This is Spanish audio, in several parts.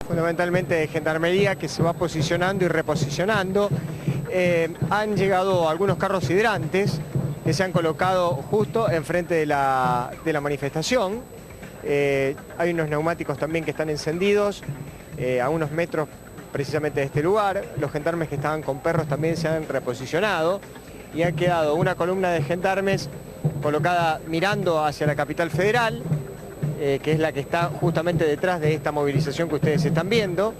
fundamentalmente de Gendarmería, que se va posicionando y reposicionando. Han llegado algunos carros hidrantes que se han colocado justo enfrente de la manifestación. Hay unos neumáticos también que están encendidos a unos metros precisamente de este lugar. Los gendarmes que estaban con perros también se han reposicionado y ha quedado una columna de gendarmes colocada mirando hacia la capital federal, que es la que está justamente detrás de esta movilización que ustedes están viendo.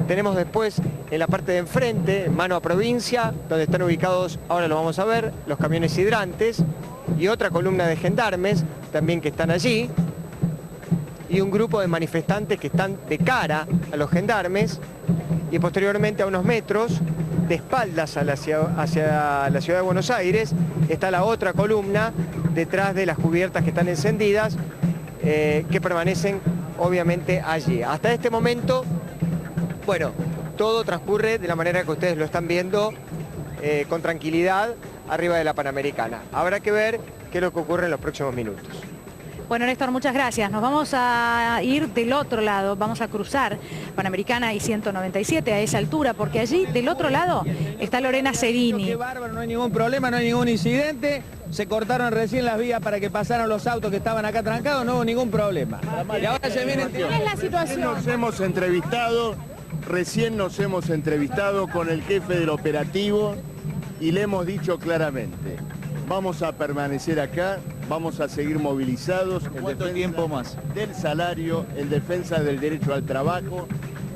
Tenemos después en la parte de enfrente, mano a provincia, donde están ubicados, ahora lo vamos a ver, los camiones hidrantes y otra columna de gendarmes también que están allí y un grupo de manifestantes que están de cara a los gendarmes y posteriormente a unos metros, de espaldas hacia la ciudad de Buenos Aires, está la otra columna detrás de las cubiertas que están encendidas, que permanecen obviamente allí. Hasta este momento, bueno, todo transcurre de la manera que ustedes lo están viendo, con tranquilidad, arriba de la Panamericana. Habrá que ver qué es lo que ocurre en los próximos minutos. Bueno, Néstor, muchas gracias. Nos vamos a ir del otro lado, vamos a cruzar Panamericana y 197 a esa altura, porque allí, del otro lado, está Lorena Cerini. Qué bárbaro, no hay ningún problema, no hay ningún incidente. Se cortaron recién las vías para que pasaran los autos que estaban acá trancados, no hubo ningún problema. Y ahora se viene... ¿Cuál es la situación? Recién nos hemos entrevistado con el jefe del operativo y le hemos dicho claramente, vamos a permanecer acá, vamos a seguir movilizados. ¿Cuánto tiempo más? Del salario, en defensa del derecho al trabajo,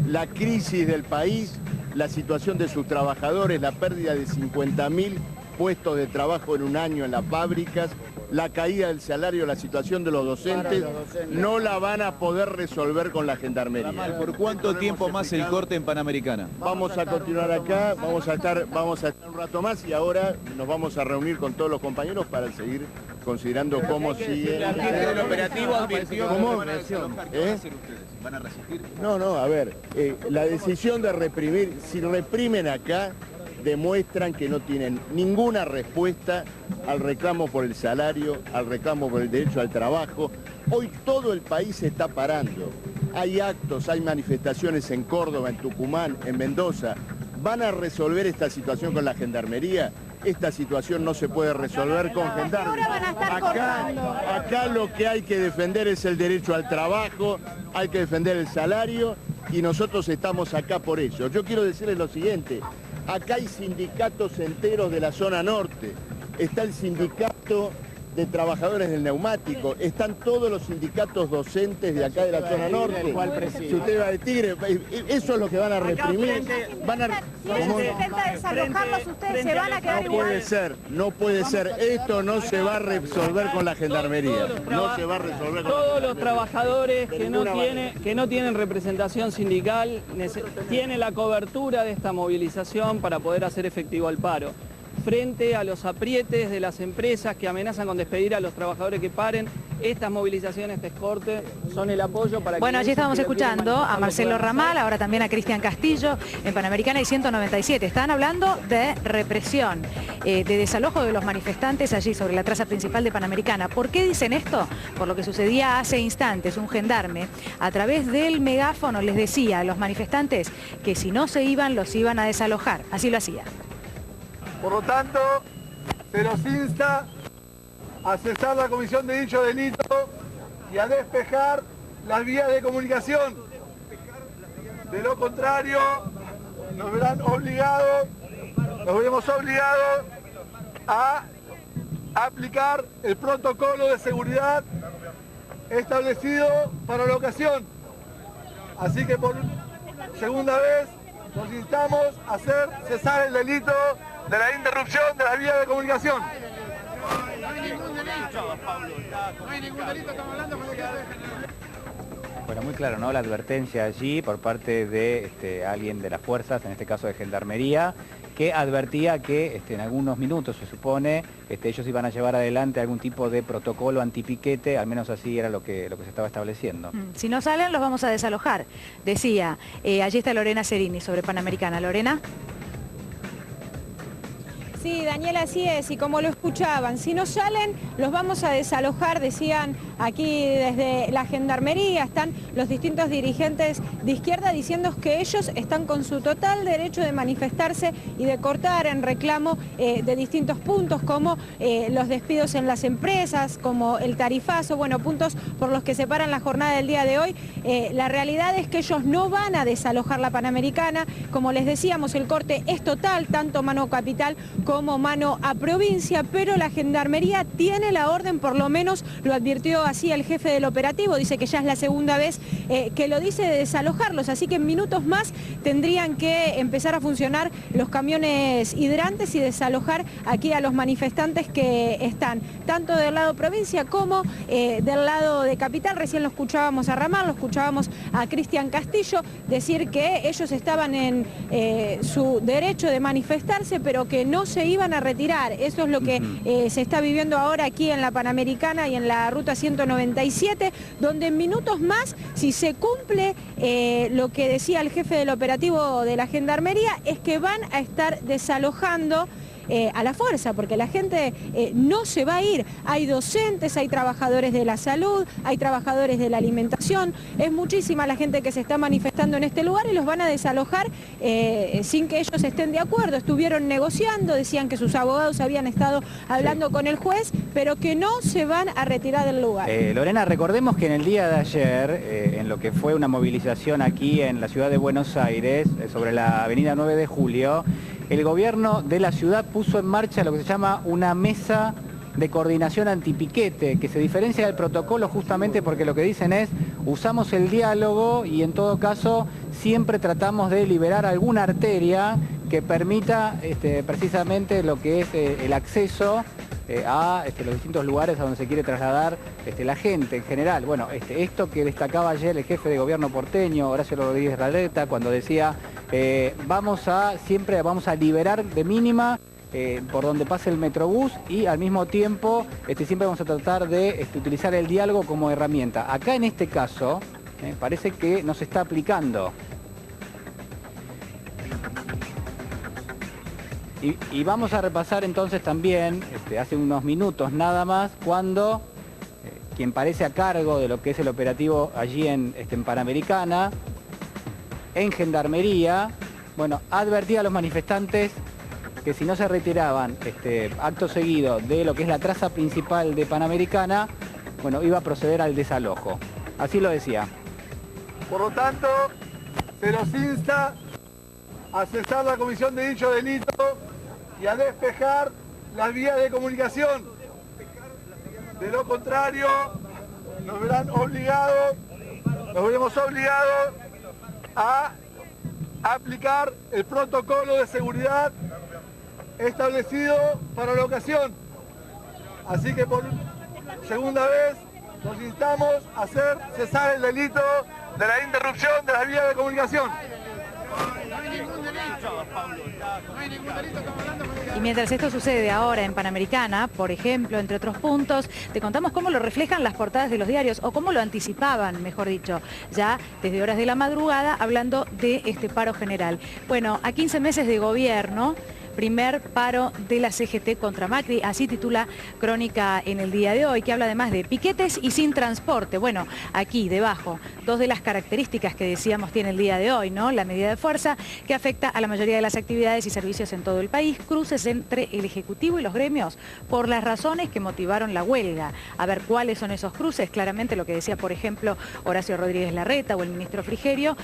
la crisis del país, la situación de sus trabajadores, la pérdida de 50.000 puestos de trabajo en un año en las fábricas, la caída del salario, la situación de los docentes, no la van a poder resolver con la Gendarmería. ¿Por cuánto tiempo más el corte en Panamericana? Vamos a continuar acá, vamos a estar un rato más y ahora nos vamos a reunir con todos los compañeros para seguir considerando cómo sigue. ¿El operativo advirtió cómo van a desalojar? ¿Qué van a hacer ustedes? ¿Van a resistir? No, a ver, la decisión de reprimir, si reprimen acá, demuestran que no tienen ninguna respuesta al reclamo por el salario, al reclamo por el derecho al trabajo. Hoy todo el país se está parando. Hay actos, hay manifestaciones en Córdoba, en Tucumán, en Mendoza. ¿Van a resolver esta situación con la Gendarmería? Esta situación no se puede resolver con gendarmes. Acá lo que hay que defender es el derecho al trabajo, hay que defender el salario y nosotros estamos acá por eso. Yo quiero decirles lo siguiente. Acá hay sindicatos enteros de la zona norte, está el sindicato de trabajadores del neumático, están todos los sindicatos docentes de acá de la zona norte. Si usted va de Tigre, eso es lo que van a reprimir. Si ellos intentan desalojarlos, ustedes se van a quedar igual. No puede ser, esto no se va a resolver con la Gendarmería. No se va a resolver con todos los trabajadores que no tienen representación sindical tienen la cobertura de esta movilización para poder hacer efectivo el paro. Frente a los aprietes de las empresas que amenazan con despedir a los trabajadores que paren, estas movilizaciones, este corte, son el apoyo para que... Bueno, allí estábamos escuchando a Marcelo Ramal, ahora también a Cristian Castillo, en Panamericana y 197. Están hablando de represión, de desalojo de los manifestantes allí sobre la traza principal de Panamericana. ¿Por qué dicen esto? Por lo que sucedía hace instantes. Un gendarme, a través del megáfono, les decía a los manifestantes que si no se iban, los iban a desalojar. Así lo hacía. Por lo tanto, se los insta a cesar la comisión de dicho delito y a despejar las vías de comunicación. De lo contrario, nos veremos obligados a aplicar el protocolo de seguridad establecido para la ocasión. Así que por segunda vez nos instamos a hacer cesar el delito de la interrupción de las vías de comunicación. No hay ningún delito, Pablo. No hay ningún delito, estamos hablando con lo que... Bueno, muy claro, ¿no? La advertencia allí por parte de alguien de las fuerzas, en este caso de Gendarmería, que advertía que en algunos minutos, se supone, ellos iban a llevar adelante algún tipo de protocolo antipiquete, al menos así era lo que se estaba estableciendo. Si no salen, los vamos a desalojar, decía. Allí está Lorena Cerini sobre Panamericana. Lorena. Sí, Daniela, así es, y como lo escuchaban, si no salen, los vamos a desalojar, decían aquí desde la Gendarmería, están los distintos dirigentes de izquierda diciendo que ellos están con su total derecho de manifestarse y de cortar en reclamo de distintos puntos, como los despidos en las empresas, como el tarifazo, bueno, puntos por los que se paran la jornada del día de hoy. La realidad es que ellos no van a desalojar la Panamericana. Como les decíamos, el corte es total, tanto mano capital como mano a provincia, pero la Gendarmería tiene la orden, por lo menos lo advirtió así el jefe del operativo, dice que ya es la segunda vez que lo dice, de desalojarlos, así que en minutos más tendrían que empezar a funcionar los camiones hidrantes y desalojar aquí a los manifestantes que están tanto del lado provincia como del lado de capital. Recién lo escuchábamos a Ramal, lo escuchábamos a Cristian Castillo decir que ellos estaban en su derecho de manifestarse, pero que no se iban a retirar. Eso es lo que se está viviendo ahora aquí en la Panamericana y en la ruta 197, donde en minutos más, si se cumple lo que decía el jefe del operativo de la Gendarmería, es que van a estar desalojando a la fuerza, porque la gente no se va a ir. Hay docentes, hay trabajadores de la salud, hay trabajadores de la alimentación, es muchísima la gente que se está manifestando en este lugar y los van a desalojar sin que ellos estén de acuerdo. Estuvieron negociando, decían que sus abogados habían estado hablando con el juez, pero que no se van a retirar del lugar. Lorena, recordemos que en el día de ayer, en lo que fue una movilización aquí en la ciudad de Buenos Aires, sobre la avenida 9 de Julio, el gobierno de la ciudad puso en marcha lo que se llama una mesa de coordinación antipiquete, que se diferencia del protocolo justamente porque lo que dicen es: usamos el diálogo y en todo caso siempre tratamos de liberar alguna arteria que permita precisamente lo que es el acceso a los distintos lugares a donde se quiere trasladar la gente en general. Bueno, esto que destacaba ayer el jefe de gobierno porteño, Horacio Rodríguez Larreta, cuando decía siempre vamos a liberar de mínima por donde pase el Metrobús y al mismo tiempo siempre vamos a tratar de utilizar el diálogo como herramienta. Acá en este caso parece que no se está aplicando. Y vamos a repasar entonces también, hace unos minutos nada más, cuando quien parece a cargo de lo que es el operativo allí en Panamericana, en Gendarmería, bueno, advertía a los manifestantes que si no se retiraban acto seguido de lo que es la traza principal de Panamericana, bueno, iba a proceder al desalojo. Así lo decía. Por lo tanto, se nos insta a cesar la comisión de dicho delito y a despejar las vías de comunicación. De lo contrario, nos veremos obligados a aplicar el protocolo de seguridad establecido para la ocasión. Así que por segunda vez nos instamos a hacer cesar el delito de la interrupción de las vías de comunicación. Y mientras esto sucede ahora en Panamericana, por ejemplo, entre otros puntos, te contamos cómo lo reflejan las portadas de los diarios, o cómo lo anticipaban, mejor dicho, ya desde horas de la madrugada, hablando de este paro general. Bueno, a 15 meses de gobierno, primer paro de la CGT contra Macri, así titula Crónica en el día de hoy, que habla además de piquetes y sin transporte. Bueno, aquí debajo, dos de las características que decíamos tiene el día de hoy, ¿no? La medida de fuerza que afecta a la mayoría de las actividades y servicios en todo el país, cruces entre el Ejecutivo y los gremios por las razones que motivaron la huelga. A ver cuáles son esos cruces, claramente lo que decía, por ejemplo, Horacio Rodríguez Larreta o el ministro Frigerio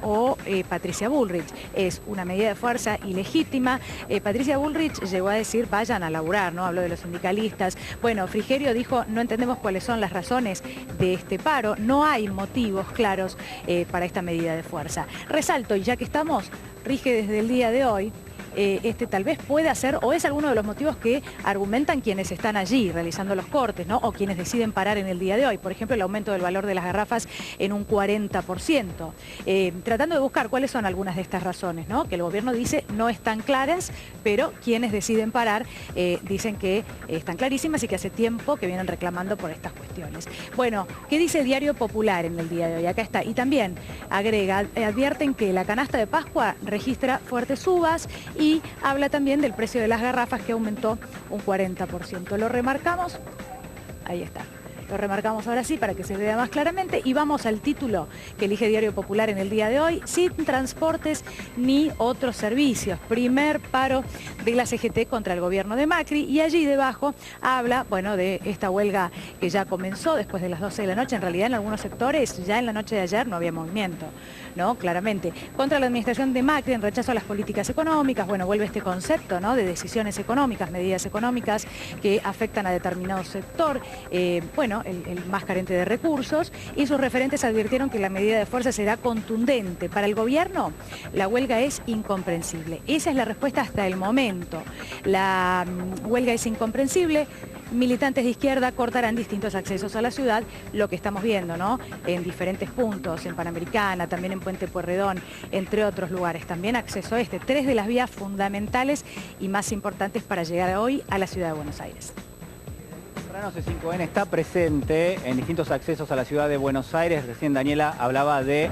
o Patricia Bullrich. Es una medida de fuerza ilegítima. Patricia Bullrich llegó a decir vayan a laburar, ¿no? Habló de los sindicalistas. Bueno, Frigerio dijo no entendemos cuáles son las razones de este paro, no hay motivos claros para esta medida de fuerza. Resalto, y ya que estamos, rige desde el día de hoy, tal vez pueda ser o es alguno de los motivos que argumentan quienes están allí realizando los cortes, ¿no? O quienes deciden parar en el día de hoy. Por ejemplo, el aumento del valor de las garrafas en un 40%. Tratando de buscar cuáles son algunas de estas razones, ¿no? Que el gobierno dice no están claras, pero quienes deciden parar dicen que están clarísimas y que hace tiempo que vienen reclamando por estas cuestiones. Bueno, ¿qué dice el Diario Popular en el día de hoy? Acá está. Y también agrega, advierten que la canasta de Pascua registra fuertes subas y habla también del precio de las garrafas que aumentó un 40%. ¿Lo remarcamos? Ahí está. Lo remarcamos ahora sí para que se vea más claramente y vamos al título que elige Diario Popular en el día de hoy: sin transportes ni otros servicios. Primer paro de la CGT contra el gobierno de Macri, y allí debajo habla, bueno, de esta huelga que ya comenzó después de las 12 de la noche. En realidad en algunos sectores ya en la noche de ayer no había movimiento, ¿no? Claramente. Contra la administración de Macri en rechazo a las políticas económicas. Bueno, vuelve este concepto, ¿no?, de decisiones económicas, medidas económicas que afectan a determinado sector, bueno, el más carente de recursos, y sus referentes advirtieron que la medida de fuerza será contundente. Para el gobierno, la huelga es incomprensible. Esa es la respuesta hasta el momento. La huelga es incomprensible. Militantes de izquierda cortarán distintos accesos a la ciudad, lo que estamos viendo, ¿no?, en diferentes puntos, en Panamericana, también en Puente Pueyrredón, entre otros lugares. También acceso a 3 de las vías fundamentales y más importantes para llegar hoy a la ciudad de Buenos Aires. C5N está presente en distintos accesos a la ciudad de Buenos Aires. Recién Daniela hablaba de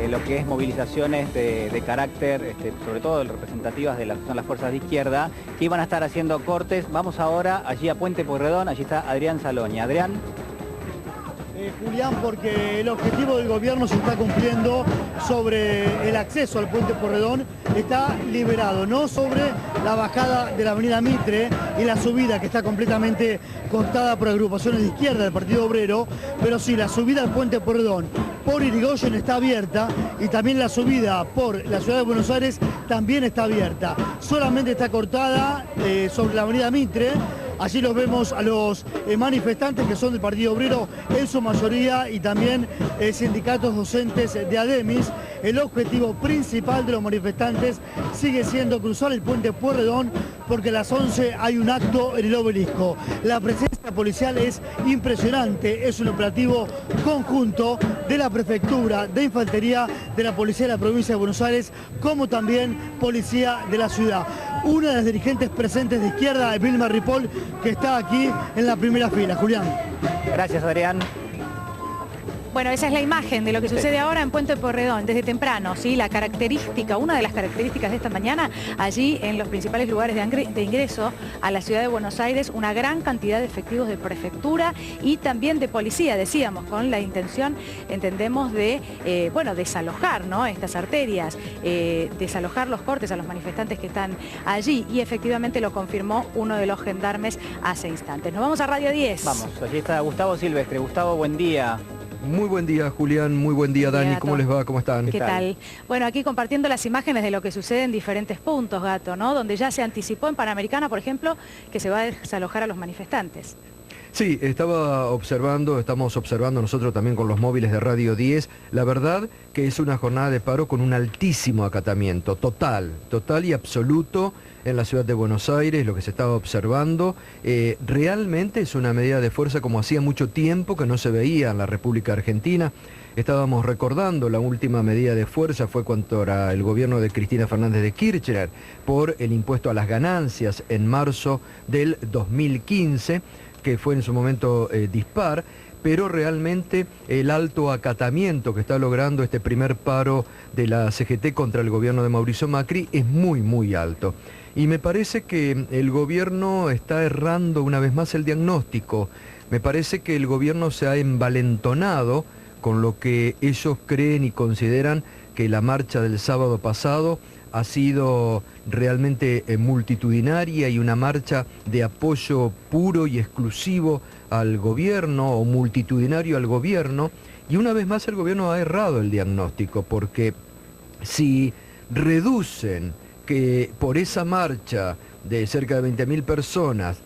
lo que es movilizaciones de carácter, sobre todo representativas de son las fuerzas de izquierda, que iban a estar haciendo cortes. Vamos ahora allí a Puente Pueyrredón, allí está Adrián Saloni. Adrián. Julián, porque el objetivo del gobierno se está cumpliendo sobre el acceso al Puente Pueyrredón, está liberado, no sobre la bajada de la avenida Mitre y la subida que está completamente cortada por agrupaciones de izquierda del Partido Obrero, pero sí, la subida al Puente Pueyrredón por Irigoyen está abierta y también la subida por la ciudad de Buenos Aires también está abierta. Solamente está cortada sobre la avenida Mitre. Allí los vemos a los manifestantes que son del Partido Obrero en su mayoría y también sindicatos docentes de ADEMIS. El objetivo principal de los manifestantes sigue siendo cruzar el Puente Pueyrredón porque a las 11 hay un acto en el Obelisco. La presencia policial es impresionante, es un operativo conjunto de la Prefectura de Infantería, de la Policía de la Provincia de Buenos Aires, como también Policía de la Ciudad. Una de las dirigentes presentes de izquierda es Vilma Ripoll, que está aquí en la primera fila. Julián. Gracias, Adrián. Bueno, esa es la imagen de lo que sucede ahora en Puente Pueyrredón, desde temprano, ¿sí? La característica, una de las características de esta mañana, allí en los principales lugares de ingreso a la ciudad de Buenos Aires, una gran cantidad de efectivos de prefectura y también de policía, decíamos, con la intención, entendemos, de, bueno, desalojar, ¿no?, estas arterias, desalojar los cortes a los manifestantes que están allí, y efectivamente lo confirmó uno de los gendarmes hace instantes. Nos vamos a Radio 10. Vamos, allí está Gustavo Silvestre. Gustavo, buen día. Muy buen día, Julián, muy buen día, Dani. ¿Cómo les va? ¿Cómo están? ¿Qué tal? Bueno, aquí compartiendo las imágenes de lo que sucede en diferentes puntos, Gato, ¿no? Donde ya se anticipó en Panamericana, por ejemplo, que se va a desalojar a los manifestantes. Sí, estamos observando nosotros también con los móviles de Radio 10. La verdad que es una jornada de paro con un altísimo acatamiento, total y absoluto en la ciudad de Buenos Aires, lo que se estaba observando. Realmente es una medida de fuerza como hacía mucho tiempo que no se veía en la República Argentina. Estábamos recordando la última medida de fuerza fue contra el gobierno de Cristina Fernández de Kirchner por el impuesto a las ganancias en marzo del 2015, que fue en su momento dispar, pero realmente el alto acatamiento que está logrando este primer paro de la CGT contra el gobierno de Mauricio Macri es muy alto. Y me parece que el gobierno está errando una vez más el diagnóstico. Me parece que el gobierno se ha envalentonado con lo que ellos creen y consideran que la marcha del sábado pasado ha sido realmente multitudinaria y una marcha de apoyo puro y exclusivo al gobierno o multitudinario al gobierno. Y una vez más el gobierno ha errado el diagnóstico, porque si reducen que por esa marcha de cerca de 20.000 personas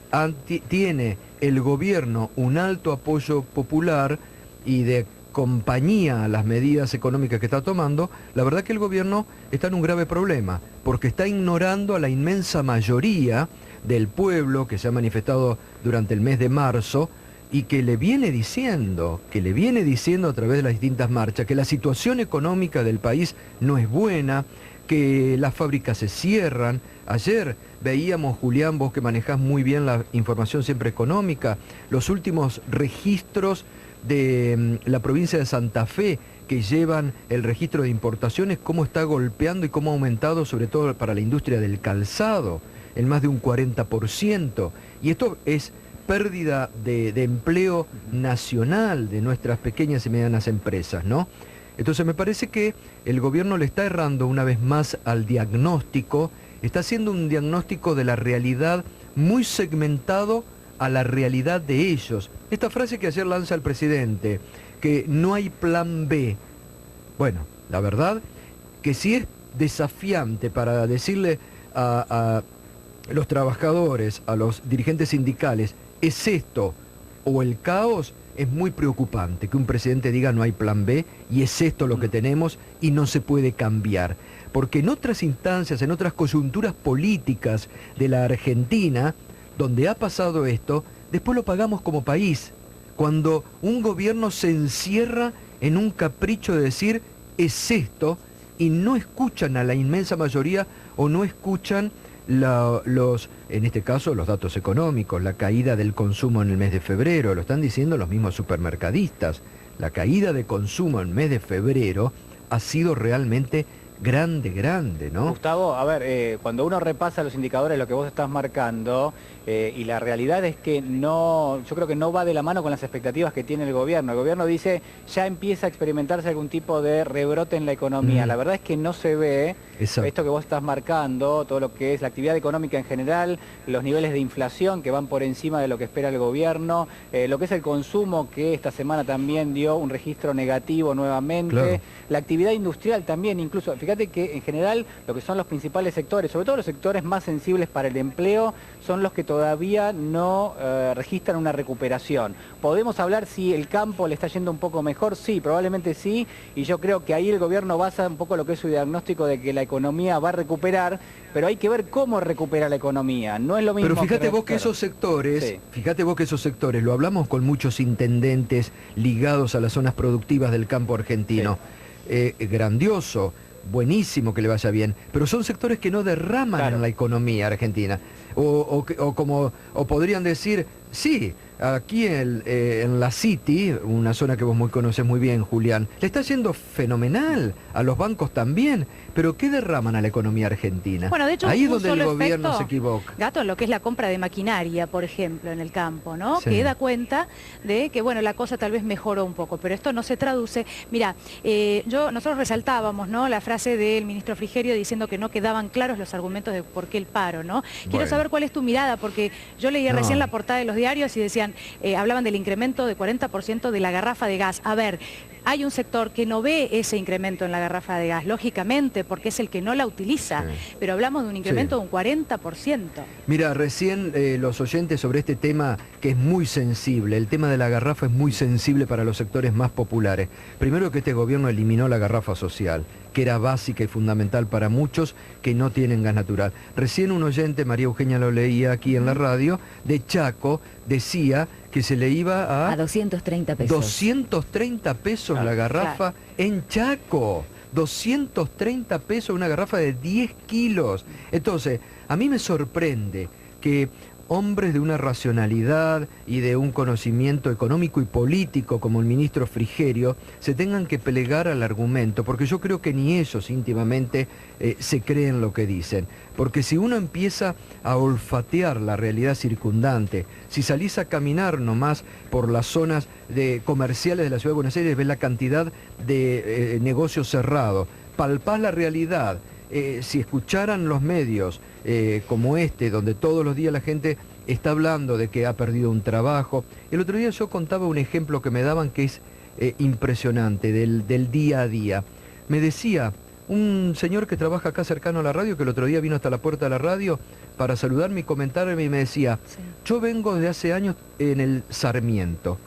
tiene el gobierno un alto apoyo popular y de compañía a las medidas económicas que está tomando, la verdad que el gobierno está en un grave problema, porque está ignorando a la inmensa mayoría del pueblo que se ha manifestado durante el mes de marzo y que le viene diciendo a través de las distintas marchas que la situación económica del país no es buena, que las fábricas se cierran. Ayer veíamos, Julián, vos que manejás muy bien la información siempre económica, los últimos registros de la provincia de Santa Fe que llevan el registro de importaciones, cómo está golpeando y cómo ha aumentado, sobre todo para la industria del calzado, en más de un 40%. Y esto es pérdida de empleo nacional de nuestras pequeñas y medianas empresas, ¿no? Entonces me parece que el gobierno le está errando una vez más al diagnóstico, está haciendo un diagnóstico de la realidad muy segmentado a la realidad de ellos. Esta frase que ayer lanza el presidente, que no hay plan B. Bueno, la verdad que sí es desafiante para decirle a los trabajadores, a los dirigentes sindicales, es esto o el caos, es muy preocupante que un presidente diga no hay plan B y es esto lo que tenemos y no se puede cambiar. Porque en otras instancias, en otras coyunturas políticas de la Argentina, donde ha pasado esto, después lo pagamos como país. Cuando un gobierno se encierra en un capricho de decir es esto y no escuchan a la inmensa mayoría o no escuchan en este caso, los datos económicos, la caída del consumo en el mes de febrero, lo están diciendo los mismos supermercadistas. La caída de consumo en el mes de febrero ha sido realmente grande, ¿no? Gustavo, a ver, cuando uno repasa los indicadores, lo que vos estás marcando, y la realidad es que no, yo creo que no va de la mano con las expectativas que tiene el gobierno. El gobierno dice, ya empieza a experimentarse algún tipo de rebrote en la economía. La verdad es que no se ve. Exacto. Esto que vos estás marcando, todo lo que es la actividad económica en general, los niveles de inflación que van por encima de lo que espera el gobierno, lo que es el consumo, que esta semana también dio un registro negativo nuevamente, claro. La actividad industrial también, incluso, fíjate que en general lo que son los principales sectores, sobre todo los sectores más sensibles para el empleo, son los que todavía no registran una recuperación. ¿Podemos hablar si el campo le está yendo un poco mejor? Sí, probablemente sí, y yo creo que ahí el gobierno basa un poco lo que es su diagnóstico de que la economía va a recuperar, pero hay que ver cómo recupera la economía, no es lo mismo. Pero fíjate vos que esos sectores, sí. Fíjate vos que esos sectores, lo hablamos con muchos intendentes ligados a las zonas productivas del campo argentino, sí. Grandioso, buenísimo que le vaya bien, pero son sectores que no derraman claro. En la economía argentina. O podrían decir, sí, aquí en la City, una zona que vos conoces muy bien, Julián, le está yendo fenomenal, a los bancos también, pero ¿qué derraman a la economía argentina? Bueno, de hecho, ahí es donde el gobierno se equivoca. Gato, lo que es la compra de maquinaria, por ejemplo, en el campo, ¿no? Sí. Que da cuenta de que, bueno, la cosa tal vez mejoró un poco, pero esto no se traduce. Mira, nosotros resaltábamos, ¿no?, la frase del ministro Frigerio diciendo que no quedaban claros los argumentos de por qué el paro, ¿no? Quiero saber cuál es tu mirada, porque yo leí recién la portada de los diarios y decían, hablaban del incremento de 40% de la garrafa de gas. A ver, hay un sector que no ve ese incremento en la garrafa de gas, lógicamente, porque es el que no la utiliza, sí. Pero hablamos de un incremento de un 40%. Mira, recién los oyentes sobre este tema que es muy sensible, el tema de la garrafa es muy sensible para los sectores más populares. Primero que este gobierno eliminó la garrafa social, que era básica y fundamental para muchos que no tienen gas natural. Recién un oyente, María Eugenia lo leía aquí en la radio, de Chaco, decía que se le iba a 230 pesos. 230 pesos la garrafa en Chaco. 230 pesos una garrafa de 10 kilos. Entonces, a mí me sorprende que hombres de una racionalidad y de un conocimiento económico y político como el ministro Frigerio se tengan que plegar al argumento, porque yo creo que ni ellos íntimamente se creen lo que dicen. Porque si uno empieza a olfatear la realidad circundante, si salís a caminar nomás por las zonas comerciales de la Ciudad de Buenos Aires, ves la cantidad de negocios cerrados, palpás la realidad. Si escucharan los medios como este, donde todos los días la gente está hablando de que ha perdido un trabajo. El otro día yo contaba un ejemplo que me daban que es impresionante, del día a día. Me decía un señor que trabaja acá cercano a la radio, que el otro día vino hasta la puerta de la radio para saludarme y comentarme, y me decía, yo vengo desde hace años en el Sarmiento.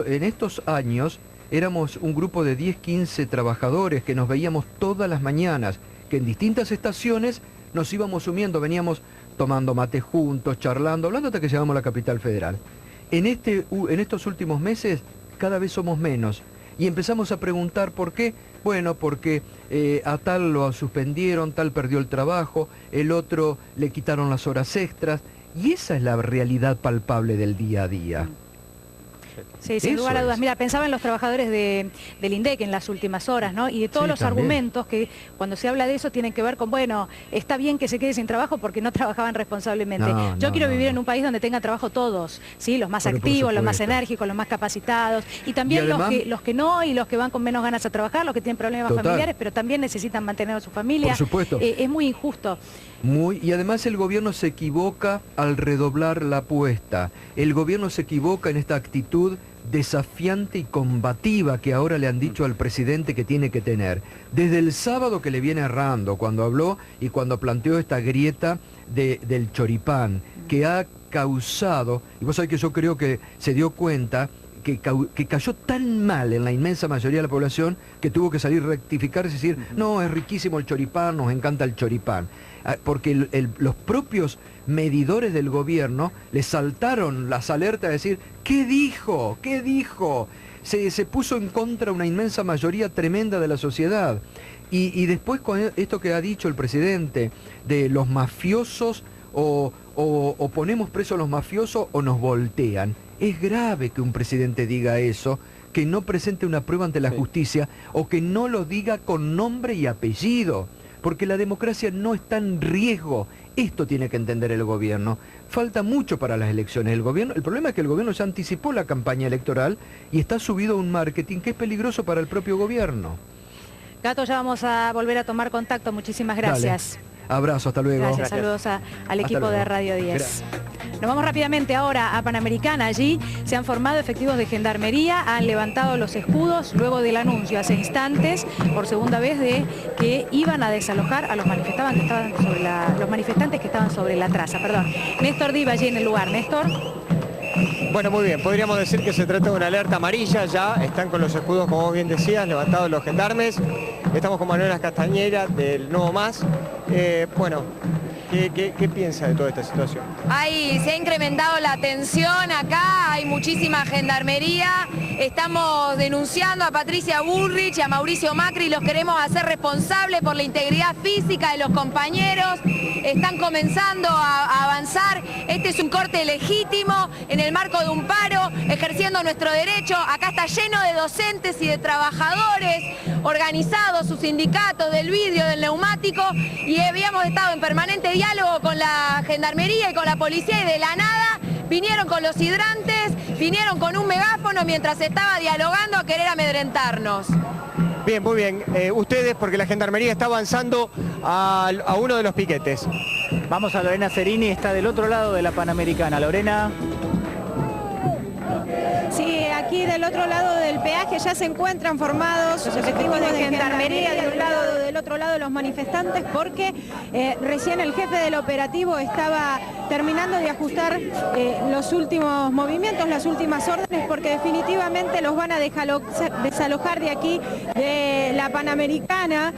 En estos años éramos un grupo de 10, 15 trabajadores que nos veíamos todas las mañanas, que en distintas estaciones nos íbamos sumiendo, veníamos tomando mate juntos, charlando, hablando hasta que llegamos a la capital federal. En estos últimos meses cada vez somos menos y empezamos a preguntar por qué. Bueno, porque a tal lo suspendieron, tal perdió el trabajo, el otro le quitaron las horas extras, y esa es la realidad palpable del día a día. Sí, sin lugar a dudas. Mira, pensaba en los trabajadores del INDEC en las últimas horas, ¿no? Y de todos los argumentos que cuando se habla de eso tienen que ver con, bueno, está bien que se quede sin trabajo porque no trabajaban responsablemente. Yo quiero vivir en un país donde tengan trabajo todos, ¿sí? Los más activos, los más enérgicos, los más capacitados. Y también además, los que no y los que van con menos ganas a trabajar, los que tienen problemas familiares, pero también necesitan mantener a su familia. Por supuesto. Es muy injusto. Y además el gobierno se equivoca al redoblar la apuesta. El gobierno se equivoca en esta actitud desafiante y combativa que ahora le han dicho al presidente que tiene que tener. Desde el sábado que le viene errando, cuando habló y cuando planteó esta grieta del choripán, que ha causado, y vos sabés que yo creo que se dio cuenta que cayó tan mal en la inmensa mayoría de la población que tuvo que salir a rectificar y decir, no, es riquísimo el choripán, nos encanta el choripán. Porque los propios medidores del gobierno le saltaron las alertas de decir, ¿qué dijo? ¿Qué dijo? Se puso en contra una inmensa mayoría tremenda de la sociedad. Y después con esto que ha dicho el presidente de los mafiosos, o ponemos presos a los mafiosos o nos voltean. Es grave que un presidente diga eso, que no presente una prueba ante la justicia o que no lo diga con nombre y apellido. Porque la democracia no está en riesgo. Esto tiene que entender el gobierno. Falta mucho para las elecciones. El problema es que el gobierno ya anticipó la campaña electoral y está subido a un marketing que es peligroso para el propio gobierno. Gato, ya vamos a volver a tomar contacto. Muchísimas gracias. Dale. Abrazo, hasta luego. Gracias, saludos al equipo de Radio 10. Nos vamos rápidamente ahora a Panamericana. Allí se han formado efectivos de gendarmería, han levantado los escudos luego del anuncio hace instantes, por segunda vez, de que iban a desalojar a los manifestantes que estaban sobre la traza. Perdón. Néstor Diva allí en el lugar. Néstor. Bueno, muy bien, podríamos decir que se trata de una alerta amarilla, ya están con los escudos, como vos bien decías, levantados los gendarmes. Estamos con Manuela Castañera del Nuevo Más. Bueno, ¿qué piensa de toda esta situación? Se ha incrementado la tensión acá, hay muchísima gendarmería. Estamos denunciando a Patricia Bullrich y a Mauricio Macri, los queremos hacer responsables por la integridad física de los compañeros. Están comenzando a avanzar. Este es un corte legítimo en el marco de un paro, ejerciendo nuestro derecho. Acá está lleno de docentes y de trabajadores organizados, sus sindicatos del vidrio, del neumático, y habíamos estado en permanente diálogo con la gendarmería y con la policía, y de la nada vinieron con los hidrantes, vinieron con un megáfono mientras se estaba dialogando a querer amedrentarnos. Bien, muy bien. Ustedes, porque la gendarmería está avanzando a uno de los piquetes. Vamos a Lorena Cerini, está del otro lado de la Panamericana. Lorena. Sí, aquí del otro lado del peaje ya se encuentran formados los efectivos de gendarmería de un lado, del otro lado los manifestantes, porque recién el jefe del operativo estaba terminando de ajustar los últimos movimientos, las últimas órdenes, porque definitivamente los van a desalojar de aquí, de la Panamericana.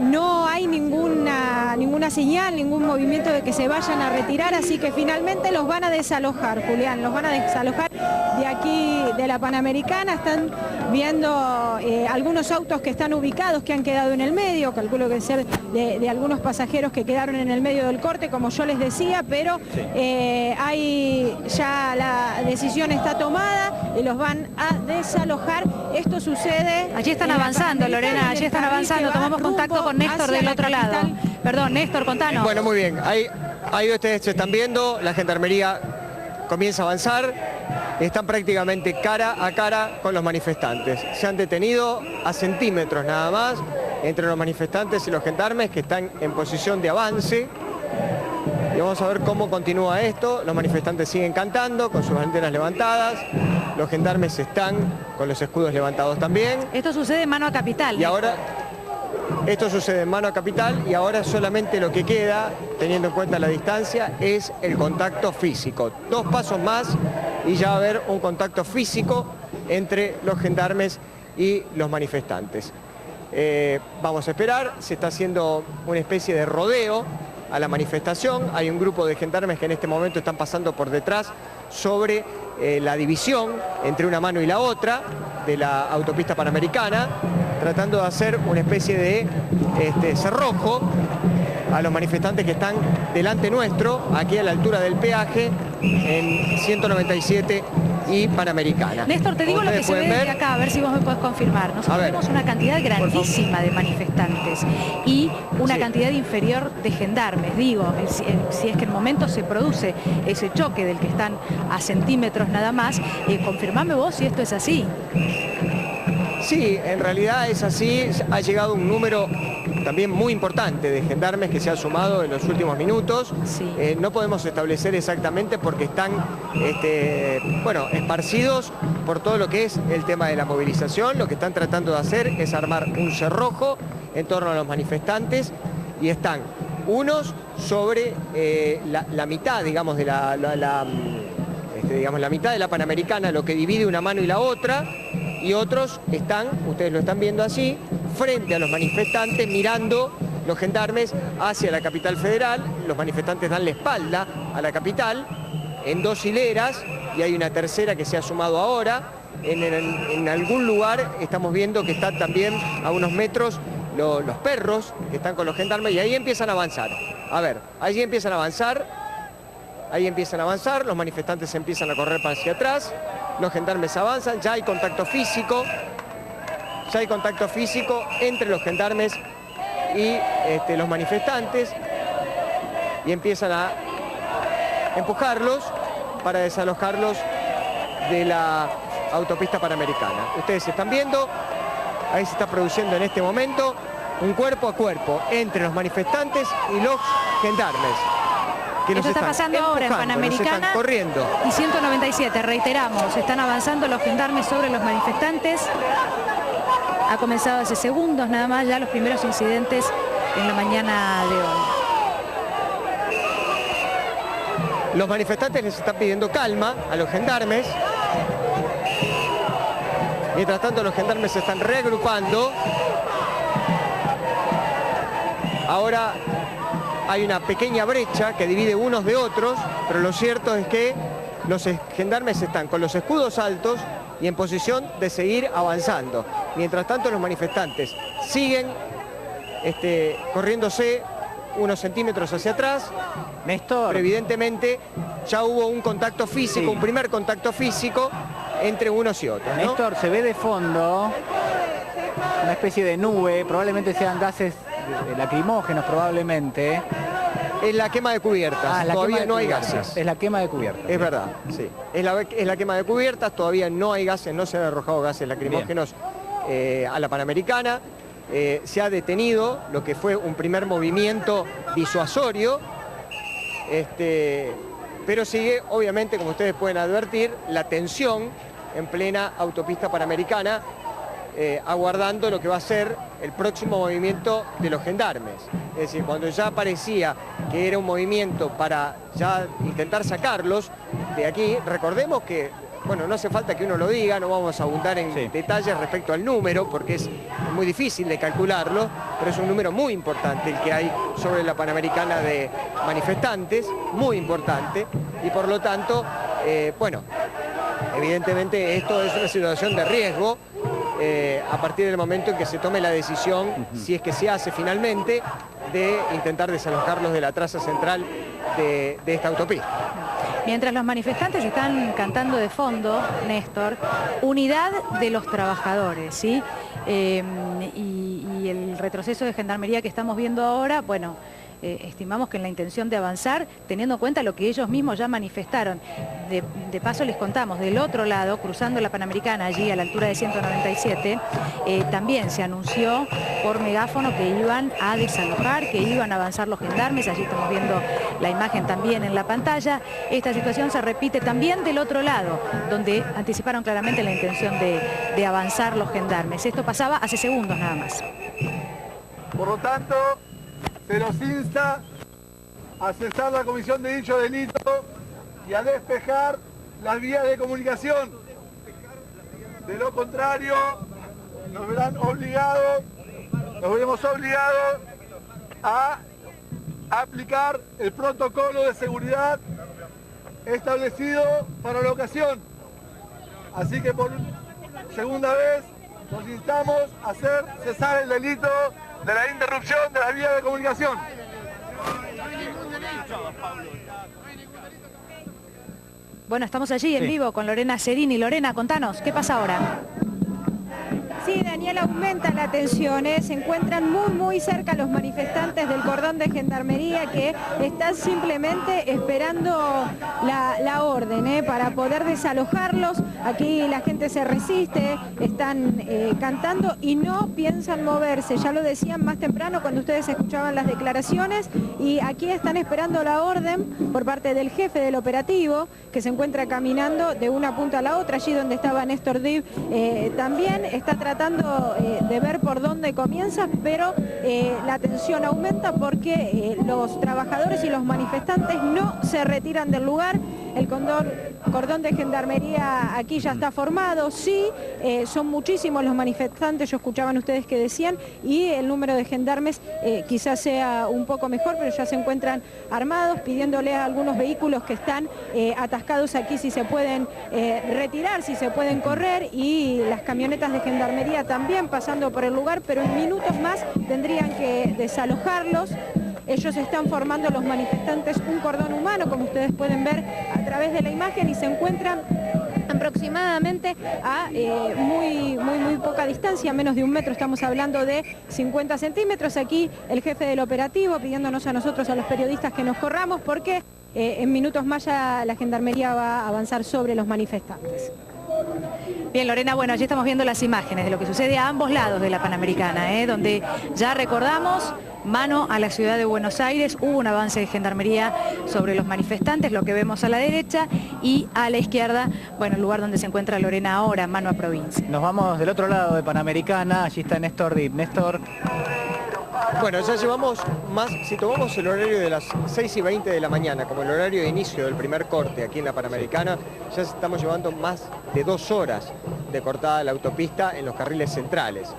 No hay ninguna señal, ningún movimiento de que se vayan a retirar, así que finalmente los van a desalojar, Julián, los van a desalojar de aquí, de la Panamericana. Están viendo algunos autos que están ubicados, que han quedado en el medio, calculo que ser de algunos pasajeros que quedaron en el medio del corte, como yo les decía, pero ya la decisión está tomada y los van a desalojar. Esto sucede... Allí están avanzando, Lorena, allí están avanzando. Tomamos contacto con Néstor del otro lado. Perdón, Néstor, contanos. Bueno, muy bien. Ahí ustedes se están viendo, la gendarmería comienza a avanzar, están prácticamente cara a cara con los manifestantes. Se han detenido a centímetros nada más entre los manifestantes y los gendarmes, que están en posición de avance. Y vamos a ver cómo continúa esto. Los manifestantes siguen cantando con sus banderas levantadas, los gendarmes están con los escudos levantados también. Esto sucede en Mano a Capital. Y ahora... Esto sucede en Mano a Capital, y ahora solamente lo que queda, teniendo en cuenta la distancia, es el contacto físico. 2 pasos más y ya va a haber un contacto físico entre los gendarmes y los manifestantes. Vamos a esperar, se está haciendo una especie de rodeo a la manifestación. Hay un grupo de gendarmes que en este momento están pasando por detrás sobre la división entre una mano y la otra de la autopista Panamericana, tratando de hacer una especie de cerrojo a los manifestantes que están delante nuestro, aquí a la altura del peaje, en 197 y Panamericana. Néstor, te digo lo que se ve desde acá, a ver si vos me podés confirmar. Nosotros tenemos una cantidad grandísima de manifestantes y una cantidad inferior de gendarmes. Digo, si es que en momento se produce ese choque del que están a centímetros nada más, confirmame vos si esto es así. Sí, en realidad es así. Ha llegado un número también muy importante de gendarmes que se ha sumado en los últimos minutos. Sí. No podemos establecer exactamente porque están esparcidos por todo lo que es el tema de la movilización. Lo que están tratando de hacer es armar un cerrojo en torno a los manifestantes y están unos sobre la mitad, digamos, de la mitad de la Panamericana, lo que divide una mano y la otra, y otros están, ustedes lo están viendo así, frente a los manifestantes, mirando los gendarmes hacia la capital federal. Los manifestantes dan la espalda a la capital en dos hileras y hay una tercera que se ha sumado ahora. En algún lugar estamos viendo que están también a unos metros los perros que están con los gendarmes y ahí empiezan a avanzar. A ver, allí empiezan a avanzar, los manifestantes empiezan a correr para hacia atrás, los gendarmes avanzan, ya hay contacto físico entre los gendarmes y los manifestantes y empiezan a empujarlos para desalojarlos de la autopista Panamericana. Ustedes están viendo, ahí se está produciendo en este momento un cuerpo a cuerpo entre los manifestantes y los gendarmes. Esto está pasando ahora en Panamericana están corriendo. Y 197, reiteramos, están avanzando los gendarmes sobre los manifestantes. Ha comenzado hace segundos nada más ya los primeros incidentes en la mañana de hoy. Los manifestantes les están pidiendo calma a los gendarmes. Mientras tanto los gendarmes se están reagrupando. Ahora hay una pequeña brecha que divide unos de otros, pero lo cierto es que los gendarmes están con los escudos altos y en posición de seguir avanzando. Mientras tanto los manifestantes siguen corriéndose unos centímetros hacia atrás. Néstor. Pero evidentemente ya hubo un contacto físico, un primer contacto físico entre unos y otros, ¿no? Néstor, se ve de fondo una especie de nube, probablemente sean gases lacrimógenos, probablemente. Es la quema de cubiertas, todavía no hay gases. Es la quema de cubiertas. Es verdad, sí. Es la quema de cubiertas, todavía no hay gases, no se han arrojado gases lacrimógenos a la Panamericana. Se ha detenido lo que fue un primer movimiento disuasorio, pero sigue, obviamente, como ustedes pueden advertir, la tensión en plena autopista Panamericana, aguardando lo que va a ser el próximo movimiento de los gendarmes. Es decir, cuando ya parecía que era un movimiento para ya intentar sacarlos de aquí, recordemos que, bueno, no hace falta que uno lo diga, no vamos a abundar en detalles respecto al número, porque es muy difícil de calcularlo, pero es un número muy importante el que hay sobre la Panamericana de manifestantes, muy importante, y por lo tanto, bueno, evidentemente esto es una situación de riesgo, a partir del momento en que se tome la decisión, si es que se hace finalmente, de intentar desalojarlos de la traza central de esta autopista. Mientras los manifestantes están cantando de fondo, Néstor, unidad de los trabajadores, ¿sí? Y el retroceso de gendarmería que estamos viendo ahora, bueno, estimamos que en la intención de avanzar, teniendo en cuenta lo que ellos mismos ya manifestaron. De paso les contamos, del otro lado, cruzando la Panamericana, allí a la altura de 197, también se anunció por megáfono que iban a desalojar, que iban a avanzar los gendarmes. Allí estamos viendo la imagen también en la pantalla. Esta situación se repite también del otro lado, donde anticiparon claramente la intención de avanzar los gendarmes. Esto pasaba hace segundos nada más. Por lo tanto, se nos insta a cesar la comisión de dicho delito y a despejar las vías de comunicación. De lo contrario, nos veremos obligados a aplicar el protocolo de seguridad establecido para la ocasión. Así que por segunda vez nos instamos a hacer cesar el delito de la interrupción de las vías de comunicación. No hay ningún delito, Pablo. Bueno, estamos allí en vivo con Lorena Cerini. Lorena, contanos, ¿qué pasa ahora? Sí, Daniel, aumenta la tensión, se encuentran muy cerca los manifestantes del cordón de gendarmería que están simplemente esperando la orden para poder desalojarlos. Aquí la gente se resiste, están cantando y no piensan moverse. Ya lo decían más temprano cuando ustedes escuchaban las declaraciones, y aquí están esperando la orden por parte del jefe del operativo, que se encuentra caminando de una punta a la otra, allí donde estaba Néstor Dib también está tratando de ver por dónde comienza, pero la tensión aumenta porque los trabajadores y los manifestantes no se retiran del lugar. El cordón de gendarmería aquí ya está formado, sí, son muchísimos los manifestantes, yo escuchaban ustedes que decían, y el número de gendarmes quizás sea un poco mejor, pero ya se encuentran armados, pidiéndole a algunos vehículos que están atascados aquí si se pueden retirar, si se pueden correr, y las camionetas de gendarmería también pasando por el lugar, pero en minutos más tendrían que desalojarlos. Ellos están formando, los manifestantes, un cordón humano, como ustedes pueden ver a través de la imagen, y se encuentran aproximadamente a muy poca distancia, menos de 1 metro, estamos hablando de 50 centímetros. Aquí el jefe del operativo pidiéndonos a nosotros, a los periodistas, que nos corramos porque en minutos más ya la gendarmería va a avanzar sobre los manifestantes. Bien, Lorena, bueno, allí estamos viendo las imágenes de lo que sucede a ambos lados de la Panamericana, donde ya recordamos, mano a la ciudad de Buenos Aires, hubo un avance de gendarmería sobre los manifestantes, lo que vemos a la derecha, y a la izquierda, bueno, el lugar donde se encuentra Lorena ahora, mano a provincia. Nos vamos del otro lado de Panamericana, allí está Néstor Dib. Néstor. Bueno, ya llevamos más, si tomamos el horario de las 6:20 de la mañana como el horario de inicio del primer corte aquí en la Panamericana, ya estamos llevando más de 2 horas de cortada la autopista en los carriles centrales.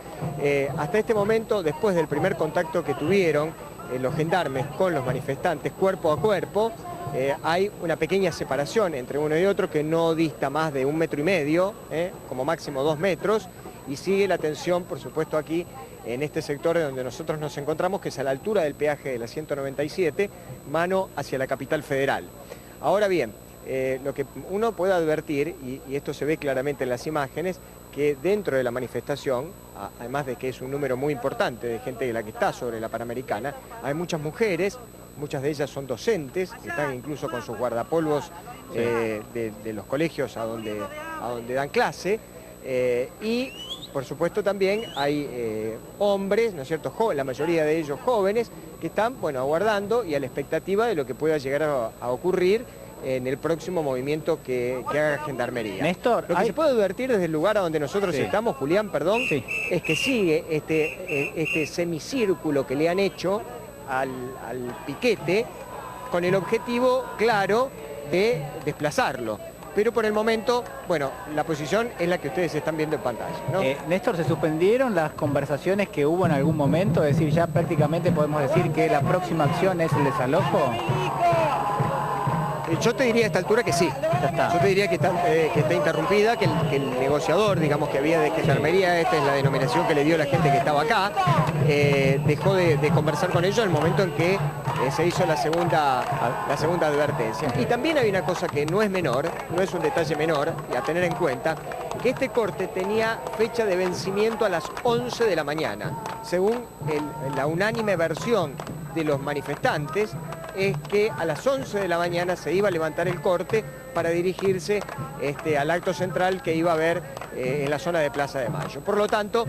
Hasta este momento, después del primer contacto que tuvieron los gendarmes con los manifestantes cuerpo a cuerpo, hay una pequeña separación entre uno y otro que no dista más de 1,5 metros, como máximo 2 metros, y sigue la tensión, por supuesto, aquí en este sector donde nosotros nos encontramos, que es a la altura del peaje de la 197, mano hacia la capital federal. Ahora bien, lo que uno puede advertir, y esto se ve claramente en las imágenes, que dentro de la manifestación, además de que es un número muy importante de gente de la que está sobre la Panamericana, hay muchas mujeres, muchas de ellas son docentes, están incluso con sus guardapolvos de los colegios a donde dan clase, y por supuesto también hay hombres, ¿no es cierto?, la mayoría de ellos jóvenes, que están, bueno, aguardando y a la expectativa de lo que pueda llegar a ocurrir en el próximo movimiento que haga Gendarmería. Néstor, lo que se puede advertir desde el lugar a donde nosotros estamos, Julián, perdón, es que sigue este semicírculo que le han hecho al piquete con el objetivo claro de desplazarlo. Pero por el momento, bueno, la posición es la que ustedes están viendo en pantalla, ¿no? Néstor, ¿se suspendieron las conversaciones que hubo en algún momento? Es decir, ya prácticamente podemos decir que la próxima acción es el desalojo. Yo te diría a esta altura que sí. Yo te diría que está interrumpida, que el negociador, digamos, que había de Gendarmería, esta es la denominación que le dio la gente que estaba acá, dejó de conversar con ellos en el momento en que se hizo la segunda advertencia. Y también hay una cosa que no es menor, no es un detalle menor, y a tener en cuenta, que este corte tenía fecha de vencimiento a las 11 de la mañana. Según la unánime versión de los manifestantes, es que a las 11 de la mañana se iba a levantar el corte para dirigirse al acto central que iba a haber en la zona de Plaza de Mayo. Por lo tanto,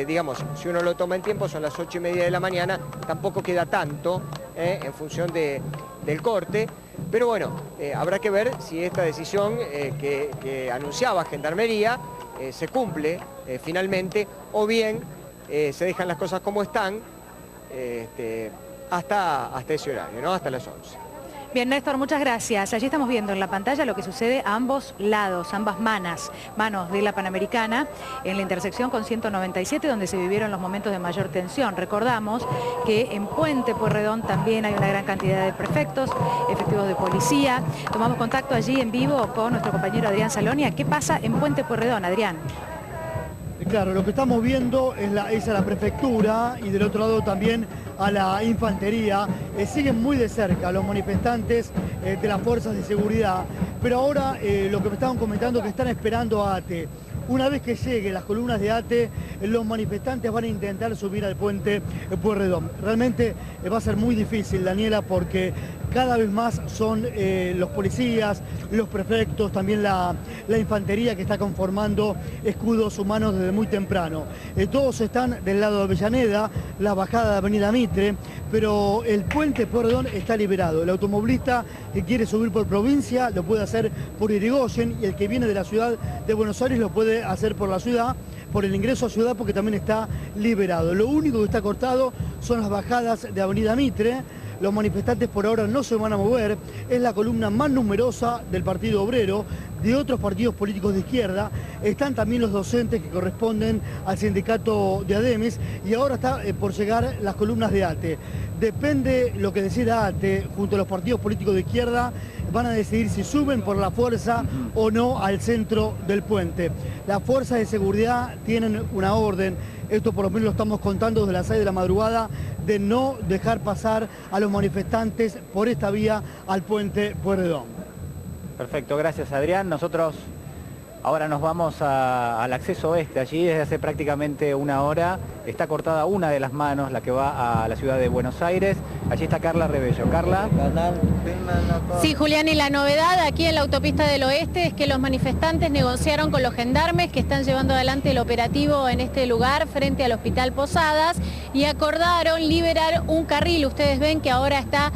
digamos, si uno lo toma en tiempo, son las 8:30 de la mañana, tampoco queda tanto en función del corte, pero bueno, habrá que ver si esta decisión que anunciaba Gendarmería se cumple finalmente, o bien se dejan las cosas como están, hasta ese horario, ¿no? Hasta las 11. Bien, Néstor, muchas gracias. Allí estamos viendo en la pantalla lo que sucede a ambos lados, ambas manos de la Panamericana, en la intersección con 197, donde se vivieron los momentos de mayor tensión. Recordamos que en Puente Pueyrredón también hay una gran cantidad de prefectos, efectivos de policía. Tomamos contacto allí en vivo con nuestro compañero Adrián Salonia. ¿Qué pasa en Puente Pueyrredón, Adrián? Claro, lo que estamos viendo es a la prefectura y del otro lado también a la infantería. Siguen muy de cerca los manifestantes de las fuerzas de seguridad, pero ahora lo que me estaban comentando es que están esperando a ATE. Una vez que lleguen las columnas de ATE, los manifestantes van a intentar subir al puente Pueyrredón. Realmente va a ser muy difícil, Daniela, porque cada vez más son los policías, los prefectos, también la infantería que está conformando escudos humanos desde muy temprano. Todos están del lado de Avellaneda, la bajada de Avenida Mitre, pero el puente Pueyrredón está liberado. El automovilista que quiere subir por provincia lo puede hacer por Irigoyen, y el que viene de la ciudad de Buenos Aires lo puede hacer por la ciudad, por el ingreso a ciudad, porque también está liberado. Lo único que está cortado son las bajadas de Avenida Mitre. Los manifestantes por ahora no se van a mover, es la columna más numerosa del Partido Obrero, de otros partidos políticos de izquierda, están también los docentes que corresponden al sindicato de ADEMES, y ahora está por llegar las columnas de ATE. Depende lo que decida ATE, junto a los partidos políticos de izquierda, van a decidir si suben por la fuerza o no al centro del puente. Las fuerzas de seguridad tienen una orden, esto por lo menos lo estamos contando desde las 6 de la madrugada, de no dejar pasar a los manifestantes por esta vía al puente Pueyrredón. Perfecto, gracias Adrián. Nosotros ahora nos vamos al acceso oeste. Allí desde hace prácticamente una hora está cortada una de las manos, la que va a la ciudad de Buenos Aires. Allí está Carla Rebello. Carla. Sí, Julián, y la novedad aquí en la autopista del oeste es que los manifestantes negociaron con los gendarmes que están llevando adelante el operativo en este lugar frente al Hospital Posadas y acordaron liberar un carril. Ustedes ven que ahora está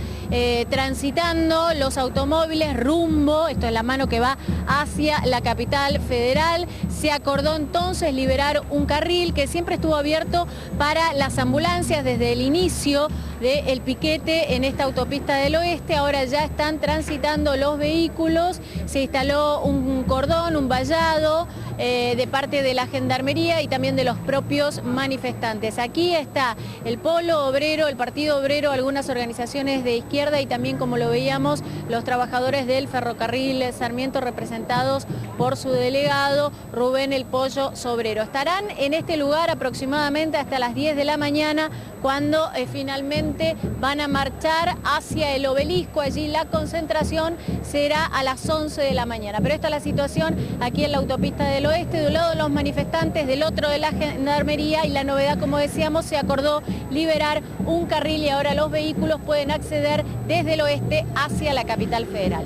transitando los automóviles rumbo, esto es la mano que va hacia la capital federal. Se acordó entonces liberar un carril que siempre estuvo abierto para las ambulancias desde el inicio del piquete en esta autopista del oeste. Ahora ya están transitando los vehículos, se instaló un cordón, un vallado de parte de la Gendarmería y también de los propios manifestantes. Aquí está el Polo Obrero, el Partido Obrero, algunas organizaciones de izquierda y también, como lo veíamos, los trabajadores del ferrocarril Sarmiento, representados por su delegado Rubén El Pollo Sobrero. Estarán en este lugar aproximadamente hasta las 10 de la mañana, cuando finalmente van a marchar hacia el obelisco. Allí la concentración será a las 11 de la mañana. Pero esta es la situación aquí en la autopista del oeste, de un lado los manifestantes, del otro de la Gendarmería, y la novedad, como decíamos, se acordó liberar un carril y ahora los vehículos pueden acceder desde el oeste hacia la capital federal.